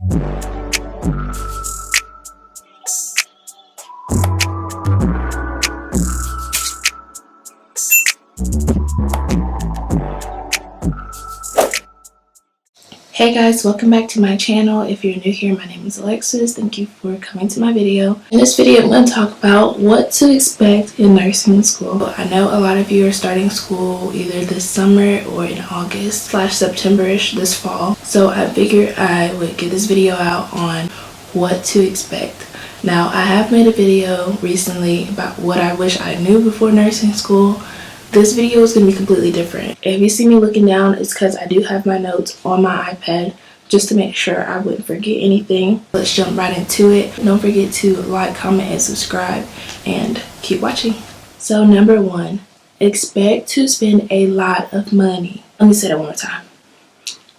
Hey guys, welcome back to my channel. If you're new here, my name is Alexus. Thank you for coming to my video. In this video, I'm going to talk about what to expect in nursing school. I know a lot of you are starting school either this summer or in August/September-ish this fall. So I figured I would get this video out on what to expect. Now, I have made a video recently about what I wish I knew before nursing school. This video is going to be completely different. If you see me looking down, it's because I do have my notes on my iPad just to make sure I wouldn't forget anything. Let's jump right into it. Don't forget to like, comment, and subscribe, and keep watching. So number 1, expect to spend a lot of money. Let me say that one more time.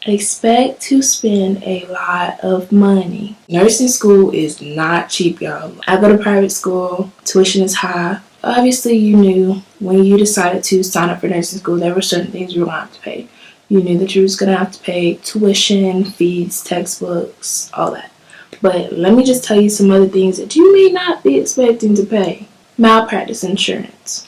Expect to spend a lot of money. Nursing school is not cheap, y'all. I go to private school. Tuition is high. Obviously, you knew when you decided to sign up for nursing school, there were certain things you were going to have to pay. You knew that you was going to have to pay tuition, fees, textbooks, all that. But let me just tell you some other things that you may not be expecting to pay. Malpractice insurance.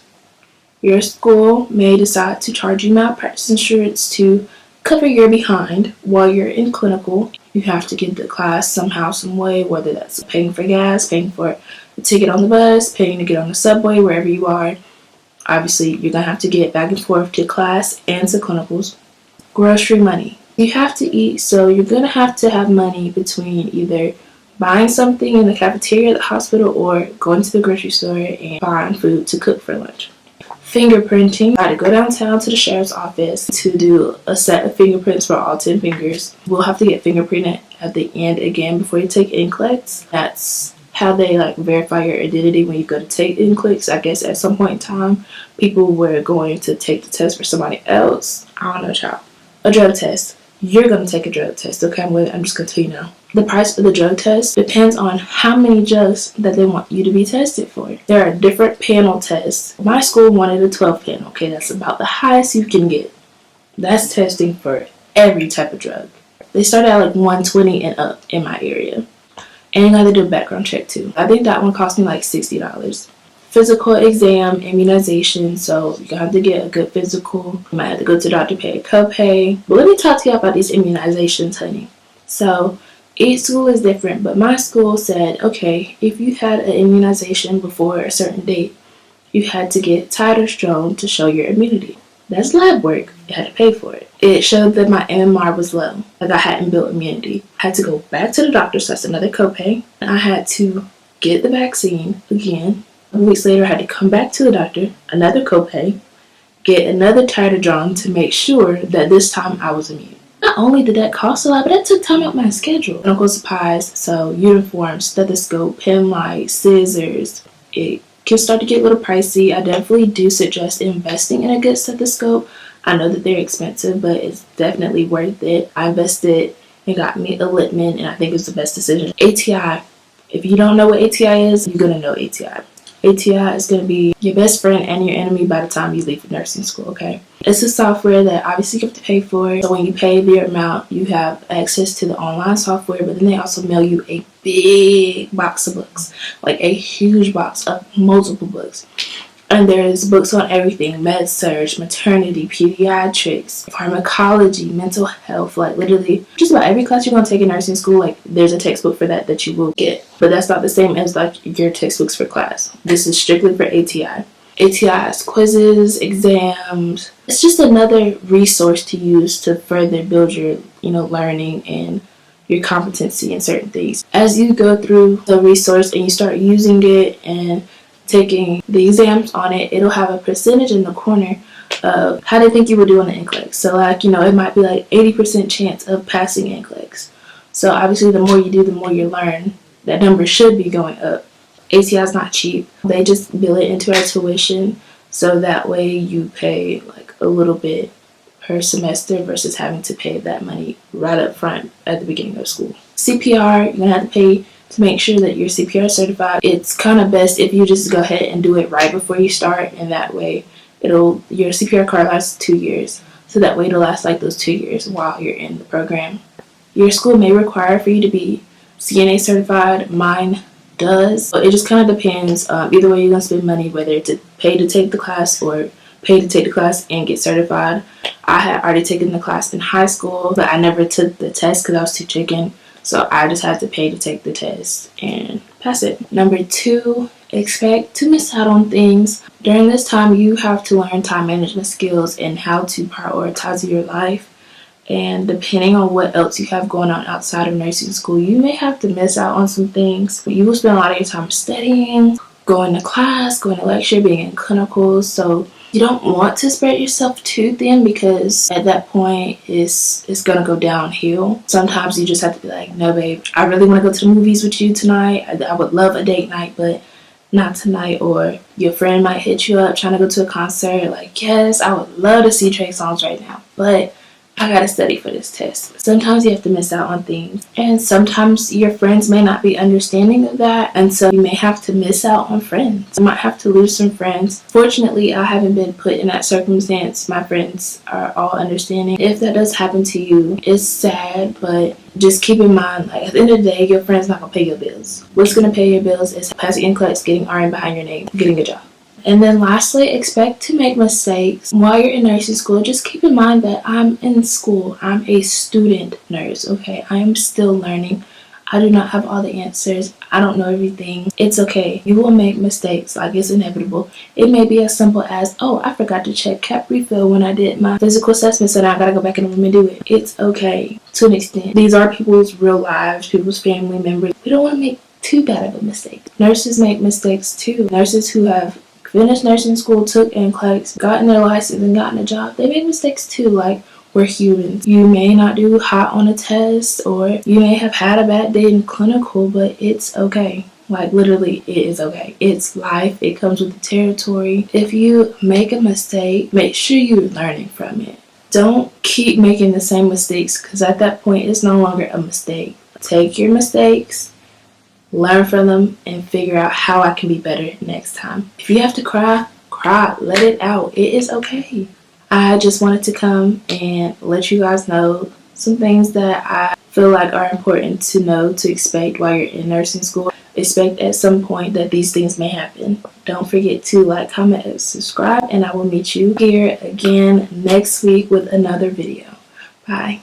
Your school may decide to charge you malpractice insurance to cover your behind while you're in clinical. You have to get the class somehow, some way, whether that's paying for gas, paying for the ticket on the bus, paying to get on the subway, wherever you are. Obviously, you're going to have to get back and forth to class and to clinicals. Grocery money. You have to eat, so you're going to have money between either buying something in the cafeteria at the hospital or going to the grocery store and buying food to cook for lunch. Fingerprinting. I had to go downtown to the sheriff's office to do a set of fingerprints for all 10 fingers. We'll have to get fingerprinted at the end again before you take NCLEX. That's how they verify your identity when you go to take NCLEX. I guess at some point in time, people were going to take the test for somebody else. I don't know, child. A drug test. You're going to take a drug test, okay? I'm just going to tell you now. The price of the drug test depends on how many drugs that they want you to be tested for. There are different panel tests. My school wanted a 12 panel, okay? That's about the highest you can get. That's testing for every type of drug. They start at 120 and up in my area. And you got to do a background check too. I think that one cost me $60. Physical exam, immunization, so you're going to have to get a good physical. You might have to go to the doctor, pay a copay. But let me talk to you about these immunizations, honey. So each school is different, but my school said, okay, if you had an immunization before a certain date, you had to get titers shown to show your immunity. That's lab work. You had to pay for it. It showed that my MMR was low, I hadn't built immunity. I had to go back to the doctor, so that's another copay. I had to get the vaccine again. A couple weeks later, I had to come back to the doctor, another copay, get another titer drawn to make sure that this time I was immune. Not only did that cost a lot, but that took time out my schedule. Medical supplies, so uniforms, stethoscope, pen light, scissors. It can start to get a little pricey. I definitely do suggest investing in a good stethoscope. I know that they're expensive, but it's definitely worth it. I invested and got me a Littman, and I think it was the best decision. ATI. If you don't know what ATI is, you're going to know ATI. ATI is going to be your best friend and your enemy by the time you leave nursing school, okay? It's a software that obviously you have to pay for. So when you pay the amount, you have access to the online software, but then they also mail you a big box of books, a huge box of multiple books. And there's books on everything: med surg, maternity, pediatrics, pharmacology, mental health, literally just about every class you're going to take in nursing school, there's a textbook for that you will get. But that's not the same as your textbooks for class. This is strictly for ATI. ATI has quizzes, exams. It's just another resource to use to further build your, learning and your competency in certain things. As you go through the resource and you start using it and taking the exams on it, it'll have a percentage in the corner of how they think you would do on the NCLEX. So it might be 80% chance of passing NCLEX. So obviously the more you do, the more you learn. That number should be going up. ATI is not cheap. They just bill it into our tuition, so that way you pay a little bit per semester versus having to pay that money right up front at the beginning of school. CPR, you're going to have to pay to make sure that you're CPR certified. It's kind of best if you just go ahead and do it right before you start, and that way your CPR card lasts 2 years. So that way it'll last those 2 years while you're in the program. Your school may require for you to be Cna Certified. Mine does. So it just kind of depends. Either way, you're going to spend money, whether it's pay to take the class or pay to take the class and get certified. I had already taken the class in high school, but I never took the test because I was too chicken. So I just had to pay to take the test and pass it. Number 2, expect to miss out on things. During this time, you have to learn time management skills and how to prioritize your life. And depending on what else you have going on outside of nursing school, you may have to miss out on some things. You will spend a lot of your time studying, going to class, going to lecture, being in clinicals. So you don't want to spread yourself too thin, because at that point it's going to go downhill. Sometimes you just have to be like, no babe, I really want to go to the movies with you tonight. I would love a date night, but not tonight. Or your friend might hit you up trying to go to a concert, like, yes, I would love to see Trey Songz right now, but I gotta study for this test. Sometimes you have to miss out on things, and sometimes your friends may not be understanding of that, and so you may have to miss out on friends. You might have to lose some friends. Fortunately, I haven't been put in that circumstance. My friends are all understanding. If that does happen to you, it's sad, but just keep in mind, like, at the end of the day, your friend's not gonna pay your bills. What's gonna pay your bills is passing NCLEX, getting RN behind your name, getting a job. And then lastly, expect to make mistakes. While you're in nursing school, just keep in mind that I'm in school. I'm a student nurse, okay? I am still learning. I do not have all the answers. I don't know everything. It's okay. You will make mistakes. Like, it's inevitable. It may be as simple as, oh, I forgot to check cap refill when I did my physical assessment, so now I gotta go back in the room and do it. It's okay to an extent. These are people's real lives, people's family members. We don't want to make too bad of a mistake. Nurses make mistakes too. Nurses who have finished nursing school, took NCLEX, gotten their license, and gotten a job, they make mistakes too. Like, we're humans. You may not do hot on a test, or you may have had a bad day in clinical, but it's okay. Like, literally, it is okay. It's life. It comes with the territory. If you make a mistake, make sure you're learning from it. Don't keep making the same mistakes, because at that point, it's no longer a mistake. Take your mistakes, learn from them, and figure out how I can be better next time. If you have to cry, cry. Let it out. It is okay. I just wanted to come and let you guys know some things that I feel like are important to know, to expect while you're in nursing school. Expect at some point that these things may happen. Don't forget to like, comment, and subscribe, and I will meet you here again next week with another video. Bye.